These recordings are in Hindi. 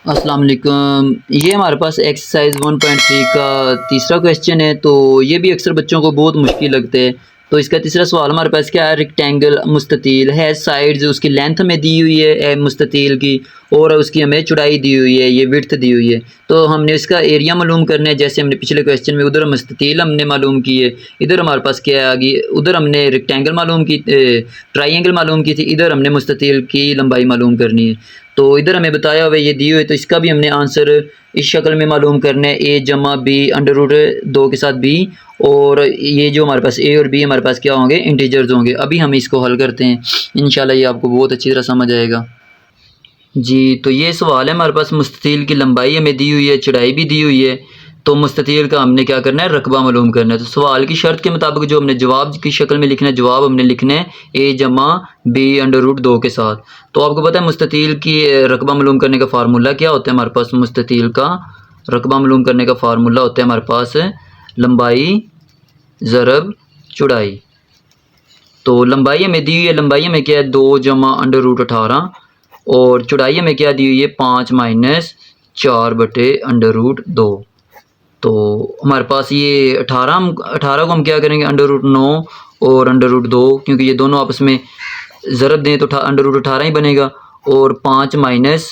अस्सलाम वालेकुम। ये हमारे पास एक्सरसाइज 1.3 का तीसरा क्वेश्चन है। तो ये भी अक्सर बच्चों को बहुत मुश्किल लगते हैं। तो इसका तीसरा सवाल हमारे पास क्या है, रेक्टेंगल मुस्ततील है, साइड्स उसकी लेंथ में दी हुई है मुस्ततील की, और उसकी हमें चौड़ाई दी हुई है, ये विड्थ दी हुई है। तो हमने इसका एरिया मालूम करना है, जैसे हमने पिछले क्वेश्चन में उधर मुस्ततील हमने मालूम की है, इधर हमारे पास क्या आ गई, उधर हमने रेक्टेंगल मालूम की, ट्राइंगल मालूम की थी, इधर हमने मुस्ततील की लंबाई मालूम करनी है। तो इधर हमें बताया हुआ ये दिए हुए, तो इसका भी हमने आंसर इस शक्ल में मालूम करना है, ए जमा बी अंडर रूट 2 के साथ बी। और ये जो हमारे पास ए और बी हमारे पास क्या होंगे, इंटीजर्स होंगे। अभी हम इसको हल करते हैं, इंशाल्लाह ये आपको बहुत अच्छी तरह समझ आएगा। जी, तो ये सवाल है, हमारे पास मुस्ततील की लंबाई हमें दी हुई है, चौड़ाई भी दी हुई है। तो मुस्ततील का हमने क्या करना है, रकबा मालूम करना है। तो सवाल की शर्त के मुताबिक जो हमने जवाब की शक्ल में लिखना है, जवाब हमने लिखना है ए जमा बी अंडर रूट 2 के साथ। तो आपको पता है मुस्ततील की रकबा मालूम करने का फार्मूला क्या होता है हमारे पास, मुस्ततील का रकबा मालूम करने का फार्मूला होता है हमारे पास लंबाई ज़रब चौड़ाई। तो लंबाई हमें दी हुई है, लंबाई हमें क्या है 2 जमा अंडर रूट 18, और चौड़ाई हमें क्या दी हुई है 5 माइनस 4 बटे अंडर रूट 2। तो हमारे पास ये 18 को हम क्या करेंगे, अंडर रूट 9 और अंडर रूट 2, क्योंकि ये दोनों आपस में ज़रब दें तो अंडर रूट 18 ही बनेगा। और 5 माइनस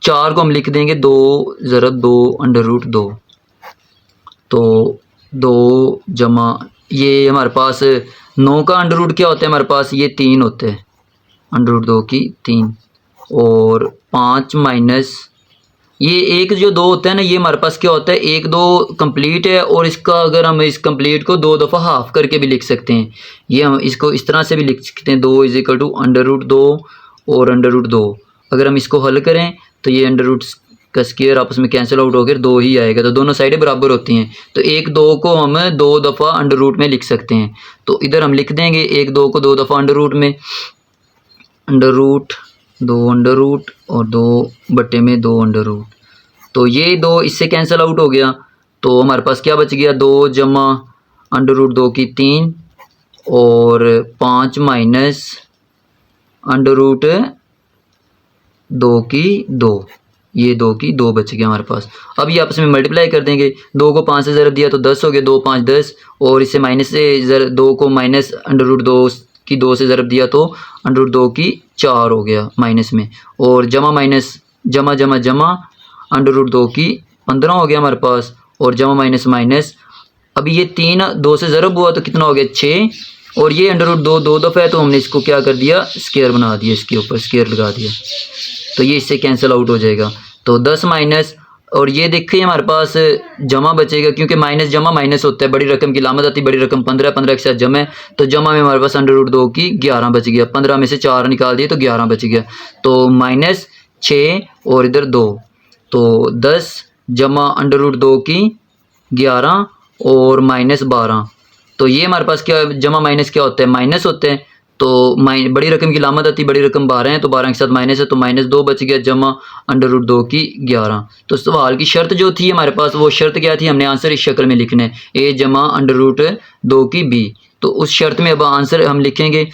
4 को हम लिख देंगे 2 ज़रब 2 अंडर रूट 2। तो 2 जमा ये हमारे पास 9 का अंडर रूट क्या होता है हमारे पास, ये 3 होते हैं, अंडर रूट 2 की 3। और 5 माइनस ये एक जो 2 होता है ना, ये हमारे पास क्या होता है, 1 2 कंप्लीट है, और इसका अगर हम इस कंप्लीट को 2 दफ़ा हाफ करके भी लिख सकते हैं। ये हम इसको इस तरह से भी लिख सकते हैं, 2 is equal to under root 2 और अंडर रूट 2। अगर हम इसको हल करें तो ये अंडर रूट का स्क्वायर आपस में कैंसिल आउट होकर 2 ही आएगा, तो दोनों साइडें बराबर होती हैं। तो 1 2 को हम 2 दफ़ा अंडर रूट में लिख सकते हैं। तो इधर हम लिख देंगे 1 2 को 2 दफ़ा अंडर रूट में, अंडर रूट 2 अंडर रूट और 2 बटे में 2 अंडर रूट। तो ये 2 इससे कैंसिल आउट हो गया, तो हमारे पास क्या बच गया, 2 जमा अंडर रूट 2 की 3 और 5 माइनस अंडर रूट 2 की 2, ये 2 की 2 बच गया हमारे पास। अब ये आपस में मल्टीप्लाई कर देंगे, 2 को 5 से ज़रब दिया तो 10 हो गया, 2 5 10, और इससे माइनस से 2 को माइनस अंडर रूट 2 की 2 से ज़रब दिया तो अंडर रूट 2 की 4 हो गया माइनस में, और जमा माइनस जमा जमा जमा अंडर रूट 2 की 15 हो गया हमारे पास, और जमा माइनस माइनस। अभी ये 3 2 से ज़रब हुआ तो कितना हो गया 6, और ये अंडर रूट 2 2 दफ़ा है, तो हमने इसको क्या कर दिया, स्क्वायर बना दिया, इसके ऊपर स्क्वायर लगा दिया, तो ये इससे कैंसिल आउट हो जाएगा। तो 10 माइनस, और ये देखिए हमारे पास जमा बचेगा, क्योंकि माइनस जमा माइनस होता है, बड़ी रकम की लामत आती है, बड़ी रकम 15 15 के साथ जमा है, तो जमा में हमारे पास अंडर रूट 2 की 11 बच गया, 15 में से 4 निकाल दिए तो 11 बच गया। तो माइनस 6 और इधर 2, तो 10 जमा अंडर रूट 2 की 11 और माइनस 12। तो ये हमारे पास क्या, जमा माइनस क्या होता है, माइनस होते हैं। तो बड़ी रकम की लामत आती है, बड़ी रकम 12 है, तो 12 के साथ माइनस है, तो माइनस 2 बच गया, जमा अंडर रूट 2 की 11। तो सवाल की शर्त जो थी हमारे पास, वो शर्त क्या थी, हमने आंसर इस शक्ल में लिखना है, ए जमा अंडर रूट 2 की बी। तो उस शर्त में अब आंसर हम लिखेंगे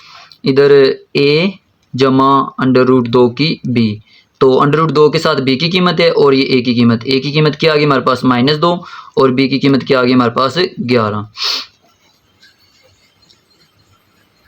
इधर ए जमा अंडर रूट 2 की बी। तो अंडर रूट 2 के साथ बी की कीमत है, और ये ए की कीमत, ए की कीमत क्या आ गई हमारे पास -2, और बी की कीमत क्या आ गई हमारे पास 11।